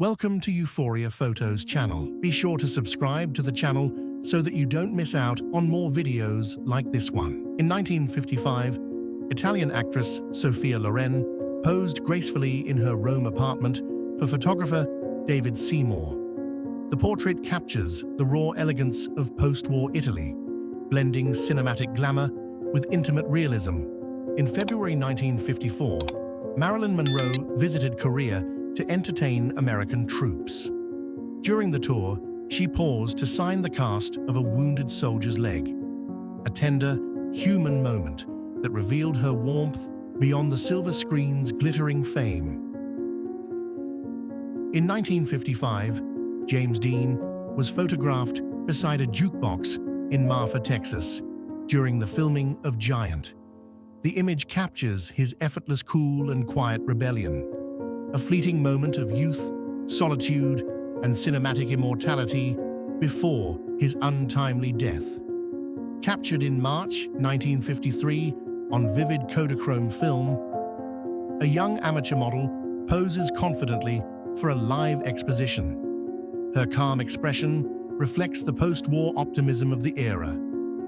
Welcome to Euphoria Photos channel. Be sure to subscribe to the channel so that you don't miss out on more videos like this one. In 1955, Italian actress Sophia Loren posed gracefully in her Rome apartment for photographer David Seymour. The portrait captures the raw elegance of post-war Italy, blending cinematic glamour with intimate realism. In February 1954, Marilyn Monroe visited Korea to entertain American troops. During the tour, she paused to sign the cast of a wounded soldier's leg, a tender, human moment that revealed her warmth beyond the silver screen's glittering fame. In 1955, James Dean was photographed beside a jukebox in Marfa, Texas, during the filming of Giant. The image captures his effortless cool and quiet rebellion, a fleeting moment of youth, solitude, and cinematic immortality before his untimely death. Captured in March 1953 on vivid Kodachrome film, a young amateur model poses confidently for a live exposition. Her calm expression reflects the post-war optimism of the era,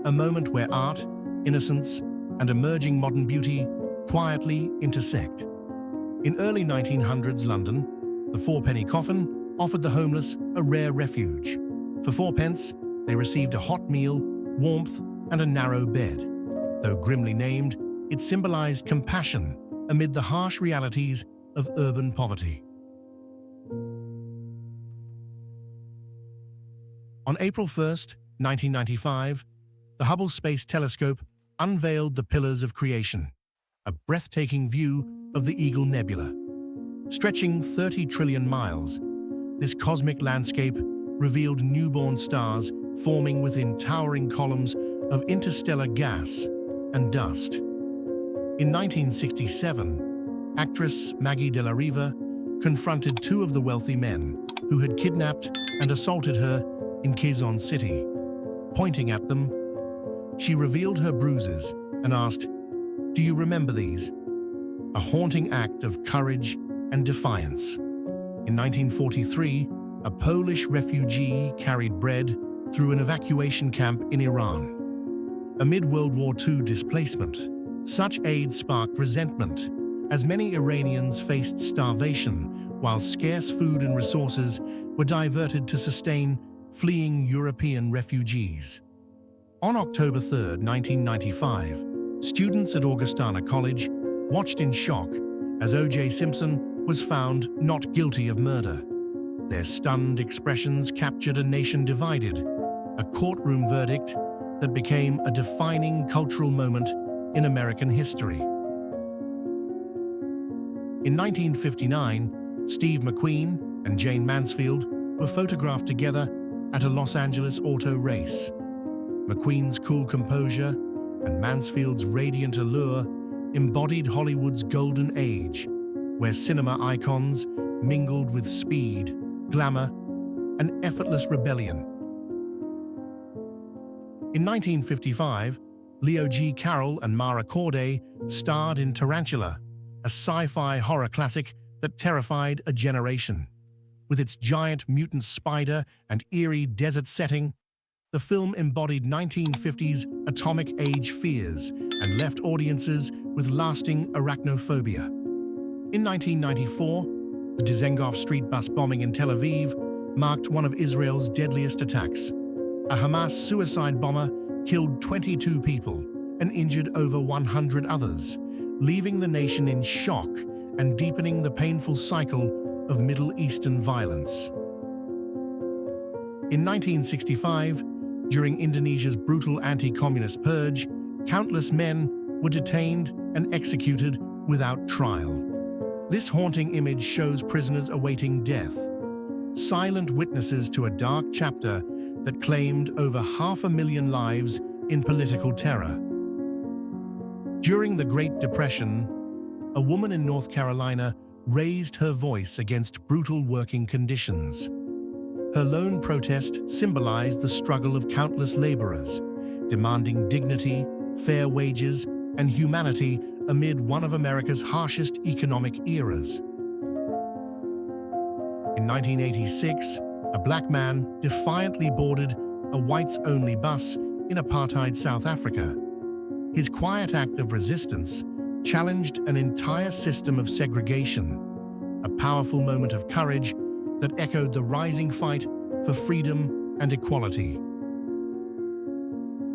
a moment where art, innocence, and emerging modern beauty quietly intersect. In early 1900s London, the four-penny coffin offered the homeless a rare refuge. For 4 pence, they received a hot meal, warmth, and a narrow bed. Though grimly named, it symbolized compassion amid the harsh realities of urban poverty. On April 1, 1995, the Hubble Space Telescope unveiled the Pillars of Creation, a breathtaking view of the Eagle Nebula. Stretching 30 trillion miles, this cosmic landscape revealed newborn stars forming within towering columns of interstellar gas and dust. In 1967, actress Maggie de la Riva confronted 2 of the wealthy men who had kidnapped and assaulted her in Quezon City. Pointing at them, she revealed her bruises and asked, "Do you remember these?" A haunting act of courage and defiance. In 1943, a Polish refugee carried bread through an evacuation camp in Iran. Amid World War II displacement, such aid sparked resentment, as many Iranians faced starvation while scarce food and resources were diverted to sustain fleeing European refugees. On October 3, 1995, students at Augustana College watched in shock as O.J. Simpson was found not guilty of murder. Their stunned expressions captured a nation divided, a courtroom verdict that became a defining cultural moment in American history. In 1959, Steve McQueen and Jane Mansfield were photographed together at a Los Angeles auto race. McQueen's cool composure and Mansfield's radiant allure embodied Hollywood's golden age, where cinema icons mingled with speed, glamour, and effortless rebellion. In 1955, Leo G. Carroll and Mara Corday starred in Tarantula, a sci-fi horror classic that terrified a generation. With its giant mutant spider and eerie desert setting, the film embodied 1950s atomic age fears and left audiences with lasting arachnophobia. In 1994, the Dizengoff Street bus bombing in Tel Aviv marked one of Israel's deadliest attacks. A Hamas suicide bomber killed 22 people and injured over 100 others, leaving the nation in shock and deepening the painful cycle of Middle Eastern violence. In 1965, during Indonesia's brutal anti-communist purge, countless men were detained and executed without trial. This haunting image shows prisoners awaiting death, silent witnesses to a dark chapter that claimed over 500,000 lives in political terror. During the Great Depression, a woman in North Carolina raised her voice against brutal working conditions. Her lone protest symbolized the struggle of countless laborers, demanding dignity, fair wages, and humanity amid one of America's harshest economic eras. In 1986, a black man defiantly boarded a whites-only bus in apartheid South Africa. His quiet act of resistance challenged an entire system of segregation, a powerful moment of courage that echoed the rising fight for freedom and equality.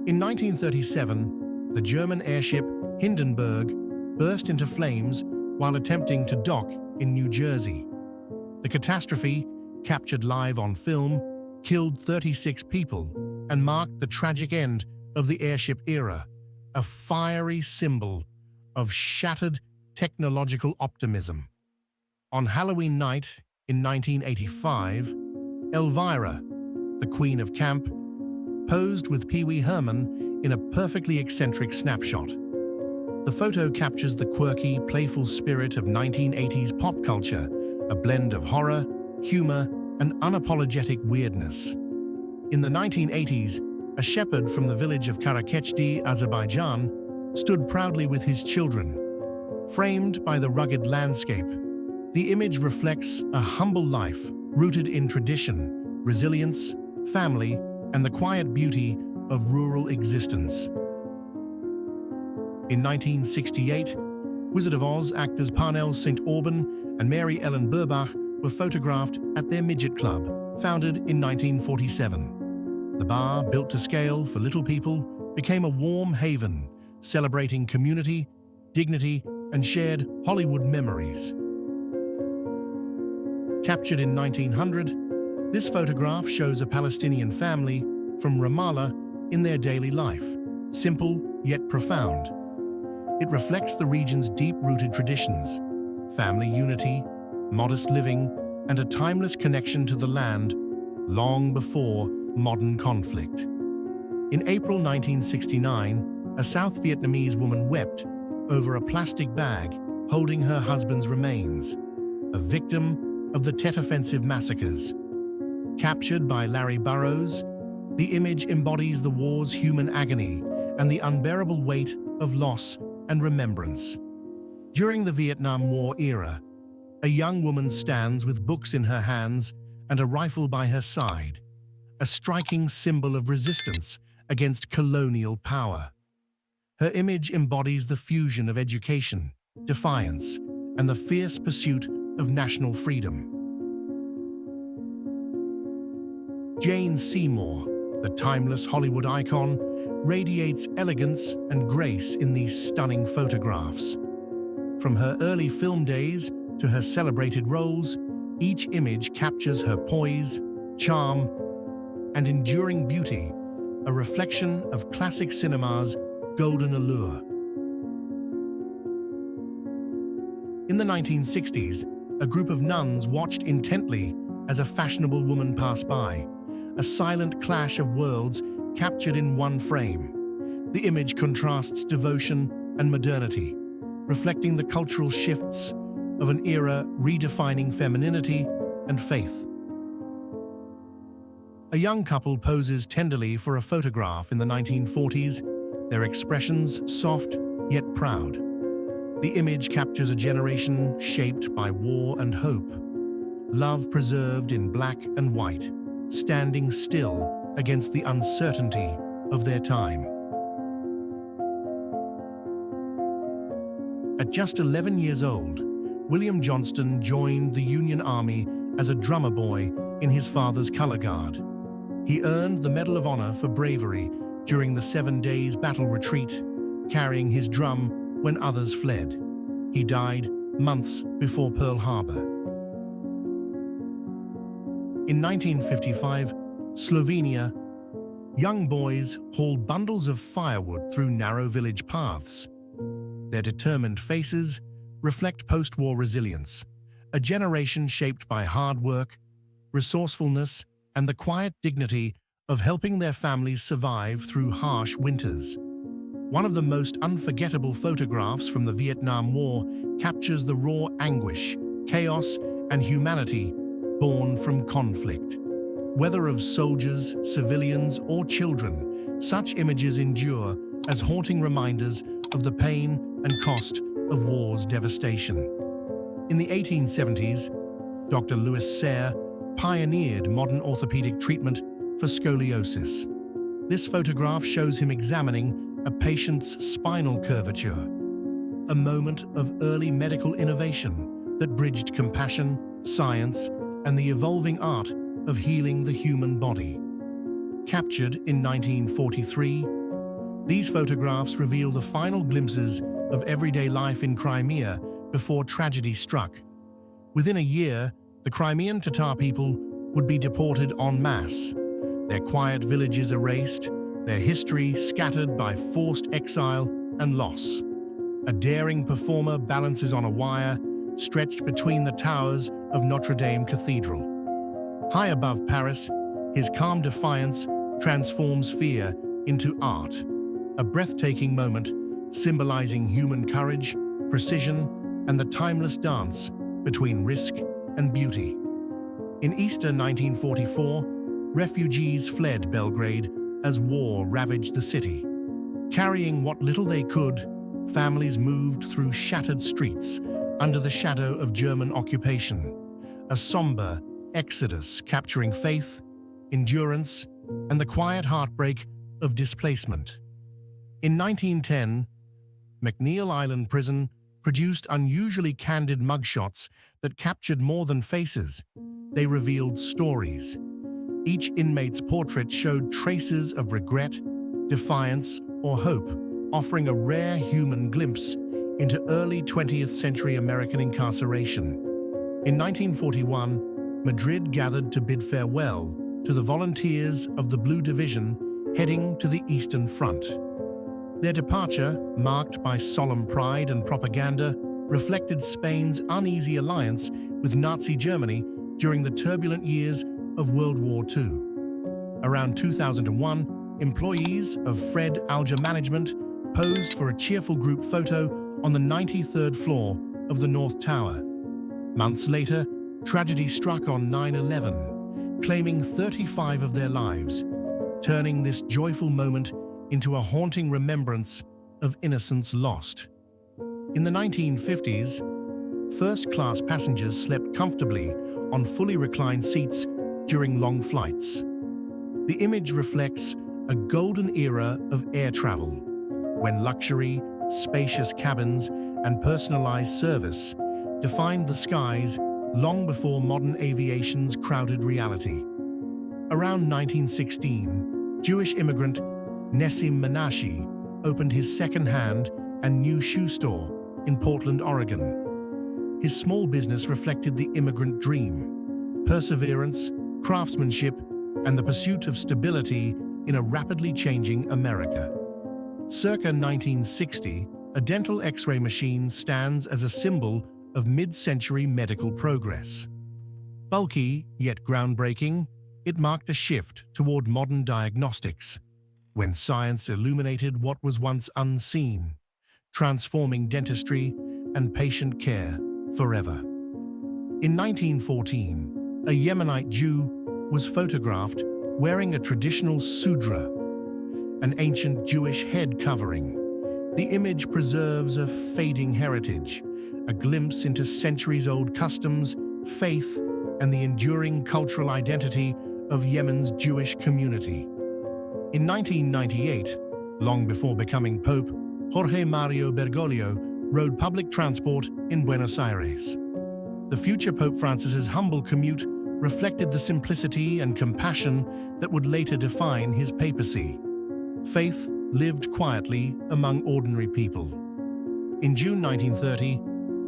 In 1937, the German airship Hindenburg burst into flames while attempting to dock in New Jersey. The catastrophe, captured live on film, killed 36 people and marked the tragic end of the airship era, a fiery symbol of shattered technological optimism. On Halloween night in 1985, Elvira, the Queen of Camp, posed with Pee Wee Herman in a perfectly eccentric snapshot. The photo captures the quirky, playful spirit of 1980s pop culture, a blend of horror, humor, and unapologetic weirdness. In the 1980s, a shepherd from the village of Karakechdi, Azerbaijan, stood proudly with his children. Framed by the rugged landscape, the image reflects a humble life rooted in tradition, resilience, family, and the quiet beauty of rural existence. In 1968, Wizard of Oz actors Parnell St. Aubin and Mary Ellen Burbach were photographed at their midget club, founded in 1947. The bar, built to scale for little people, became a warm haven, celebrating community, dignity, and shared Hollywood memories. Captured in 1900, this photograph shows a Palestinian family from Ramallah in their daily life, simple yet profound. It reflects the region's deep-rooted traditions, family unity, modest living, and a timeless connection to the land long before modern conflict. In April 1969, a South Vietnamese woman wept over a plastic bag holding her husband's remains, a victim of the Tet Offensive massacres. Captured by Larry Burrows, the image embodies the war's human agony and the unbearable weight of loss and remembrance. During the Vietnam War era, a young woman stands with books in her hands and a rifle by her side, a striking symbol of resistance against colonial power. Her image embodies the fusion of education, defiance, and the fierce pursuit of national freedom. Jane Seymour, the timeless Hollywood icon, radiates elegance and grace in these stunning photographs. From her early film days to her celebrated roles, each image captures her poise, charm, and enduring beauty, a reflection of classic cinema's golden allure. In the 1960s, a group of nuns watched intently as a fashionable woman passed by, a silent clash of worlds captured in one frame. The image contrasts devotion and modernity, reflecting the cultural shifts of an era redefining femininity and faith. A young couple poses tenderly for a photograph in the 1940s, their expressions soft yet proud. The image captures a generation shaped by war and hope, love preserved in black and white, standing still against the uncertainty of their time. At just 11 years old, William Johnston joined the Union Army as a drummer boy in his father's color guard. He earned the Medal of Honor for bravery during the 7 days battle retreat, carrying his drum when others fled. He died months before Pearl Harbor. In 1955, Slovenia, young boys hauled bundles of firewood through narrow village paths. Their determined faces reflect post-war resilience, a generation shaped by hard work, resourcefulness, and the quiet dignity of helping their families survive through harsh winters. One of the most unforgettable photographs from the Vietnam War captures the raw anguish, chaos, and humanity born from conflict. Whether of soldiers, civilians, or children, such images endure as haunting reminders of the pain and cost of war's devastation. In the 1870s, Dr. Louis Serre pioneered modern orthopedic treatment for scoliosis. This photograph shows him examining a patient's spinal curvature, a moment of early medical innovation that bridged compassion, science, and the evolving art of healing the human body. Captured in 1943, these photographs reveal the final glimpses of everyday life in Crimea before tragedy struck. Within a year, the Crimean Tatar people would be deported en masse, their quiet villages erased, their history scattered by forced exile and loss. A daring performer balances on a wire stretched between the towers of Notre Dame Cathedral. High above Paris, his calm defiance transforms fear into art, a breathtaking moment symbolizing human courage, precision, and the timeless dance between risk and beauty. In Easter 1944, refugees fled Belgrade as war ravaged the city. Carrying what little they could, families moved through shattered streets under the shadow of German occupation, a somber exodus capturing faith, endurance, and the quiet heartbreak of displacement. In 1910, McNeil Island Prison produced unusually candid mugshots that captured more than faces. They revealed stories. Each inmate's portrait showed traces of regret, defiance, or hope, offering a rare human glimpse into early 20th century American incarceration. In 1941, Madrid gathered to bid farewell to the volunteers of the Blue Division heading to the Eastern Front. Their departure, marked by solemn pride and propaganda, reflected Spain's uneasy alliance with Nazi Germany during the turbulent years of World War II. Around 2001, employees of Fred Alger Management posed for a cheerful group photo on the 93rd floor of the North Tower. Months later, tragedy struck on 9/11, claiming 35 of their lives, turning this joyful moment into a haunting remembrance of innocence lost. In the 1950s, first-class passengers slept comfortably on fully reclined seats during long flights. The image reflects a golden era of air travel, when luxury, spacious cabins, and personalized service defined the skies long before modern aviation's crowded reality. Around 1916, Jewish immigrant Nessim Menashe opened his second-hand and new shoe store in Portland, Oregon. His small business reflected the immigrant dream, perseverance, craftsmanship, and the pursuit of stability in a rapidly changing America. Circa 1960, a dental X-ray machine stands as a symbol of mid-century medical progress. Bulky, yet groundbreaking, it marked a shift toward modern diagnostics, when science illuminated what was once unseen, transforming dentistry and patient care forever. In 1914, a Yemenite Jew was photographed wearing a traditional sudra, an ancient Jewish head covering. The image preserves a fading heritage, a glimpse into centuries-old customs, faith, and the enduring cultural identity of Yemen's Jewish community. In 1998, long before becoming Pope, Jorge Mario Bergoglio rode public transport in Buenos Aires. The future Pope Francis's humble commute reflected the simplicity and compassion that would later define his papacy. Faith lived quietly among ordinary people. In June 1930,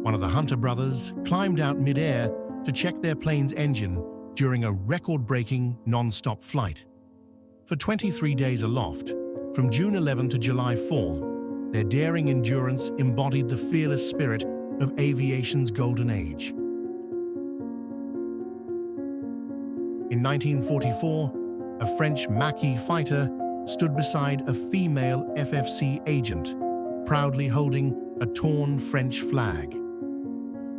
one of the Hunter brothers climbed out mid-air to check their plane's engine during a record-breaking non-stop flight. For 23 days aloft, from June 11 to July 4, their daring endurance embodied the fearless spirit of aviation's golden age. In 1944, a French Maquis fighter stood beside a female FFC agent, proudly holding a torn French flag.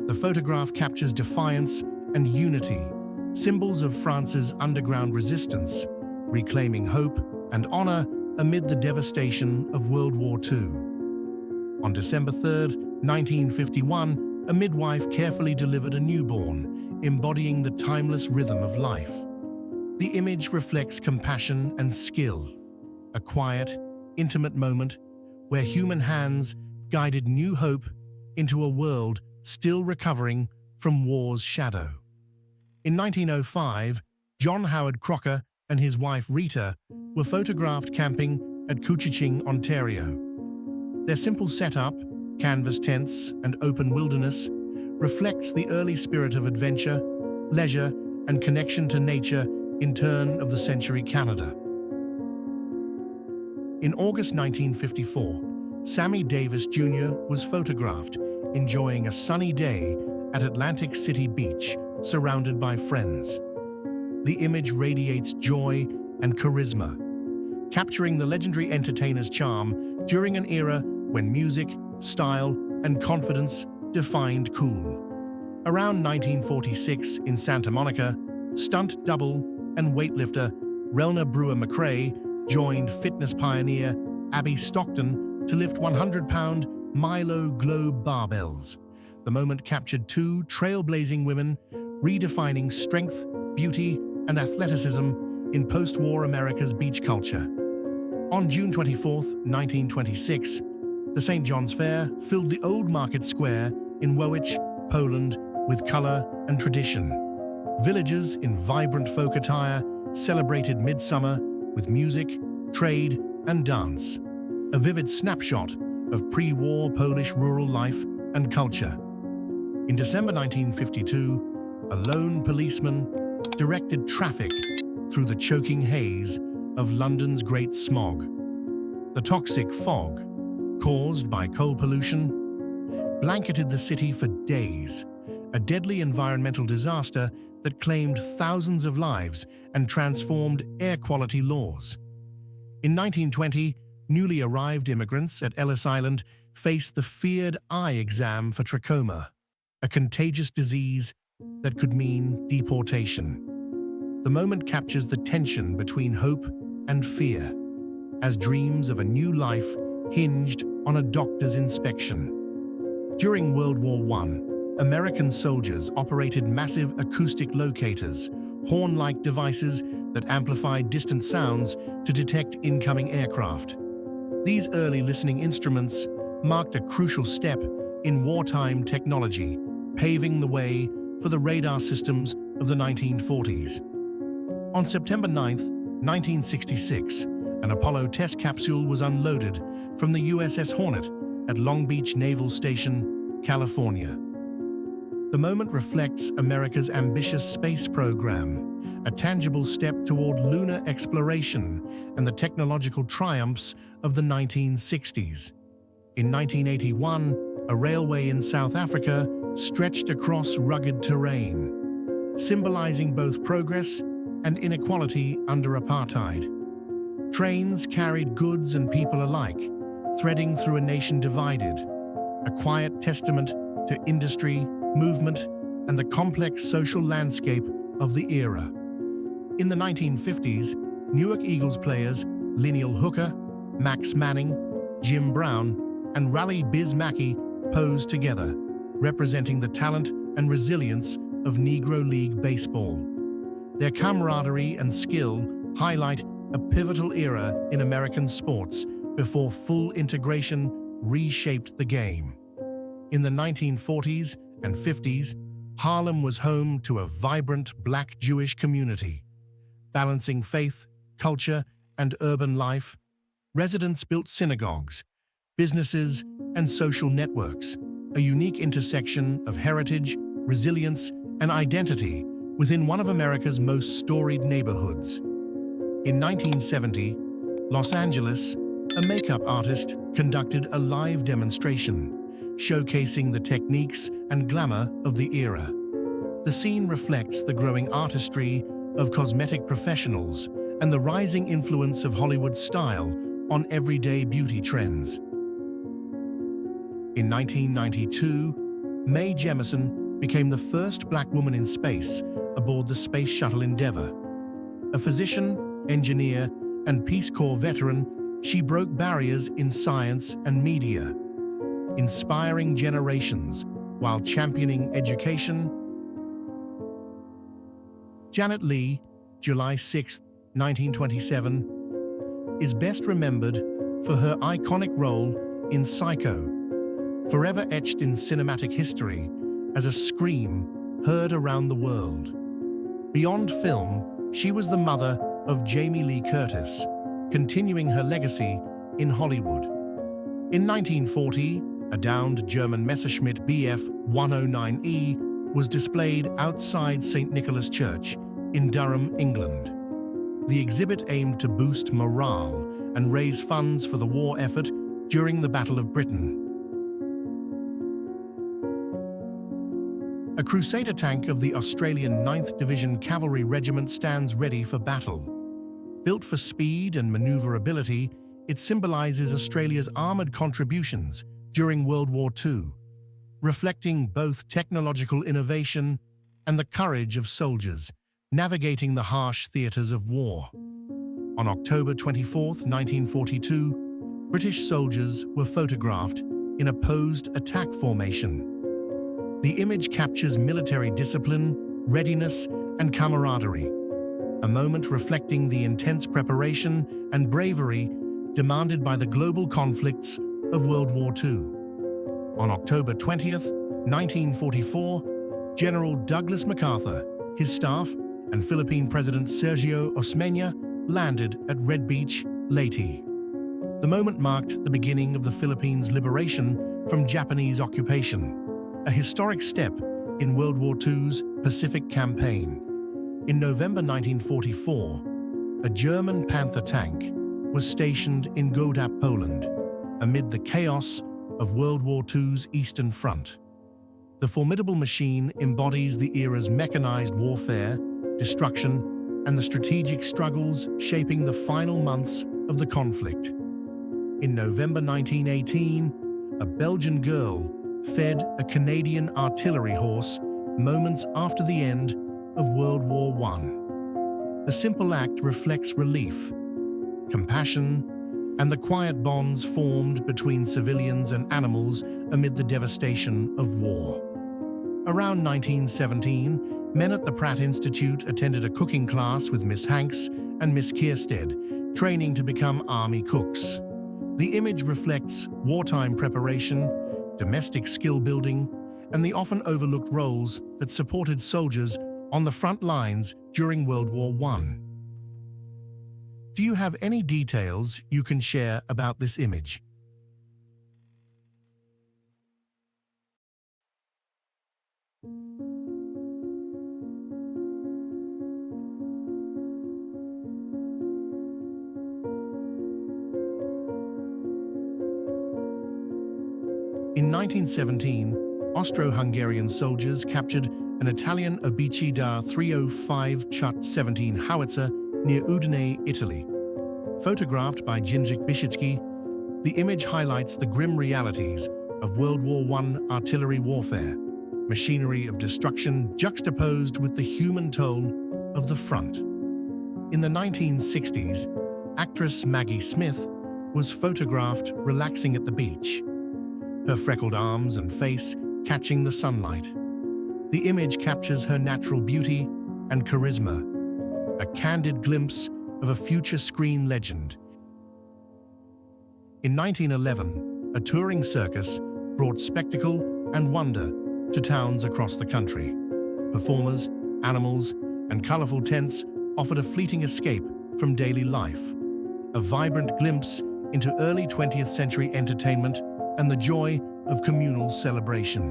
The photograph captures defiance and unity, symbols of France's underground resistance, reclaiming hope and honor amid the devastation of World War II. On December 3, 1951, a midwife carefully delivered a newborn, embodying the timeless rhythm of life. The image reflects compassion and skill, a quiet, intimate moment where human hands guided new hope into a world still recovering from war's shadow. In 1905, John Howard Crocker and his wife Rita were photographed camping at Couchiching, Ontario. Their simple setup, canvas tents and open wilderness, reflects the early spirit of adventure, leisure, and connection to nature in turn of the century Canada. In August 1954, Sammy Davis Jr. was photographed enjoying a sunny day at Atlantic City Beach, surrounded by friends. The image radiates joy and charisma, capturing the legendary entertainer's charm during an era when music, style, and confidence defined cool. Around 1946 in Santa Monica, stunt double and weightlifter Relna Brewer-McRae joined fitness pioneer Abby Stockton to lift 100-pound Milo Globe barbells. The moment captured two trailblazing women redefining strength, beauty, and athleticism in post-war America's beach culture. On June 24, 1926, the St. John's Fair filled the Old Market Square in Wołwich, Poland, with color and tradition. Villagers in vibrant folk attire celebrated midsummer with music, trade, and dance, a vivid snapshot of pre-war Polish rural life and culture. In December 1952, a lone policeman directed traffic through the choking haze of London's Great Smog. The toxic fog, caused by coal pollution, blanketed the city for days, a deadly environmental disaster that claimed thousands of lives and transformed air quality laws. In 1920, newly arrived immigrants at Ellis Island faced the feared eye exam for trachoma, a contagious disease that could mean deportation. The moment captures the tension between hope and fear, as dreams of a new life hinged on a doctor's inspection. During World War I, American soldiers operated massive acoustic locators, horn-like devices that amplified distant sounds to detect incoming aircraft. These early listening instruments marked a crucial step in wartime technology, paving the way for the radar systems of the 1940s. On September 9, 1966, an Apollo test capsule was unloaded from the USS Hornet at Long Beach Naval Station, California. The moment reflects America's ambitious space program, a tangible step toward lunar exploration and the technological triumphs of the 1960s. In 1981, a railway in South Africa stretched across rugged terrain, symbolizing both progress and inequality under apartheid. Trains carried goods and people alike, threading through a nation divided, a quiet testament to industry, movement, and the complex social landscape of the era. In the 1950s, Newark Eagles players Lineal Hooker, Max Manning, Jim Brown, and Raleigh Biz Mackey posed together, representing the talent and resilience of Negro League baseball. Their camaraderie and skill highlight a pivotal era in American sports before full integration reshaped the game. In the 1940s and 50s, Harlem was home to a vibrant Black Jewish community. Balancing faith, culture, and urban life, residents built synagogues, businesses, and social networks, a unique intersection of heritage, resilience, and identity within one of America's most storied neighborhoods. In 1970, Los Angeles, a makeup artist conducted a live demonstration, showcasing the techniques and glamour of the era. The scene reflects the growing artistry of cosmetic professionals and the rising influence of Hollywood style on everyday beauty trends. In 1992, Mae Jemison became the first Black woman in space aboard the Space Shuttle Endeavour. A physician, engineer, and Peace Corps veteran, she broke barriers in science and media, inspiring generations while championing education, Janet Leigh, July 6, 1927, is best remembered for her iconic role in Psycho, forever etched in cinematic history as a scream heard around the world. Beyond film, she was the mother of Jamie Lee Curtis, continuing her legacy in Hollywood. In 1940, a downed German Messerschmitt Bf 109E was displayed outside St. Nicholas Church in Durham, England. The exhibit aimed to boost morale and raise funds for the war effort during the Battle of Britain. A Crusader tank of the Australian 9th Division Cavalry Regiment stands ready for battle. Built for speed and maneuverability, it symbolises Australia's armoured contributions during World War II, reflecting both technological innovation and the courage of soldiers navigating the harsh theatres of war. On October 24, 1942, British soldiers were photographed in a posed attack formation. The image captures military discipline, readiness, and camaraderie, a moment reflecting the intense preparation and bravery demanded by the global conflicts of World War II. On October 20, 1944, General Douglas MacArthur, his staff, and Philippine President Sergio Osmeña landed at Red Beach, Leyte. The moment marked the beginning of the Philippines' liberation from Japanese occupation, a historic step in World War II's Pacific Campaign. In November 1944, a German Panther tank was stationed in Godap, Poland, amid the chaos of World War II's Eastern Front. The formidable machine embodies the era's mechanized warfare, destruction, and the strategic struggles shaping the final months of the conflict. In November 1918, a Belgian girl fed a Canadian artillery horse moments after the end of World War I. The simple act reflects relief, compassion, and the quiet bonds formed between civilians and animals amid the devastation of war. Around 1917, men at the Pratt Institute attended a cooking class with Miss Hanks and Miss Kierstead, training to become army cooks. The image reflects wartime preparation, domestic skill building, and the often overlooked roles that supported soldiers on the front lines during World War I. Do you have any details you can share about this image? In 1917, Austro-Hungarian soldiers captured an Italian Obici da 305 Chut-17 howitzer near Udine, Italy. Photographed by Jindřich Bishitzky, the image highlights the grim realities of World War I artillery warfare, machinery of destruction juxtaposed with the human toll of the front. In the 1960s, actress Maggie Smith was photographed relaxing at the beach, her freckled arms and face catching the sunlight. The image captures her natural beauty and charisma, a candid glimpse of a future screen legend. In 1911, a touring circus brought spectacle and wonder to towns across the country. Performers, animals, and colorful tents offered a fleeting escape from daily life, a vibrant glimpse into early 20th century entertainment and the joy of communal celebration.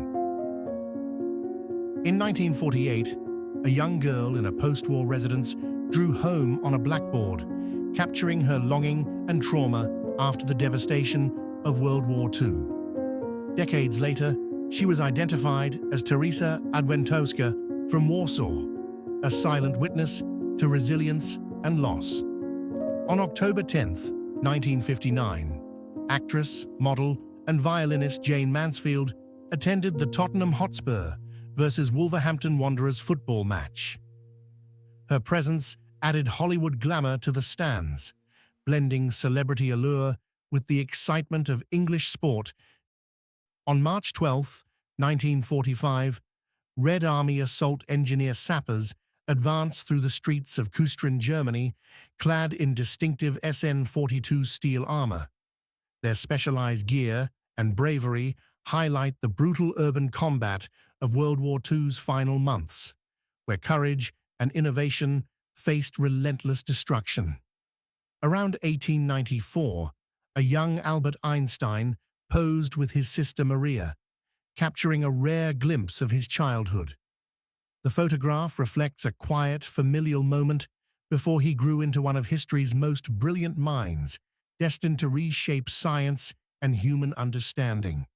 In 1948, a young girl in a post-war residence drew home on a blackboard, capturing her longing and trauma after the devastation of World War II. Decades later, she was identified as Teresa Adwentowska from Warsaw, a silent witness to resilience and loss. On October 10, 1959, actress, model, and violinist Jane Mansfield attended the Tottenham Hotspur versus Wolverhampton Wanderers football match. Her presence added Hollywood glamour to the stands, blending celebrity allure with the excitement of English sport. On March 12, 1945, Red Army assault engineer sappers advance through the streets of Küstrin, Germany, clad in distinctive SN-42 steel armor. Their specialized gear and bravery highlight the brutal urban combat of World War II's final months, where courage and innovation faced relentless destruction. Around 1894, a young Albert Einstein posed with his sister Maria, capturing a rare glimpse of his childhood. The photograph reflects a quiet, familial moment before he grew into one of history's most brilliant minds, destined to reshape science and human understanding.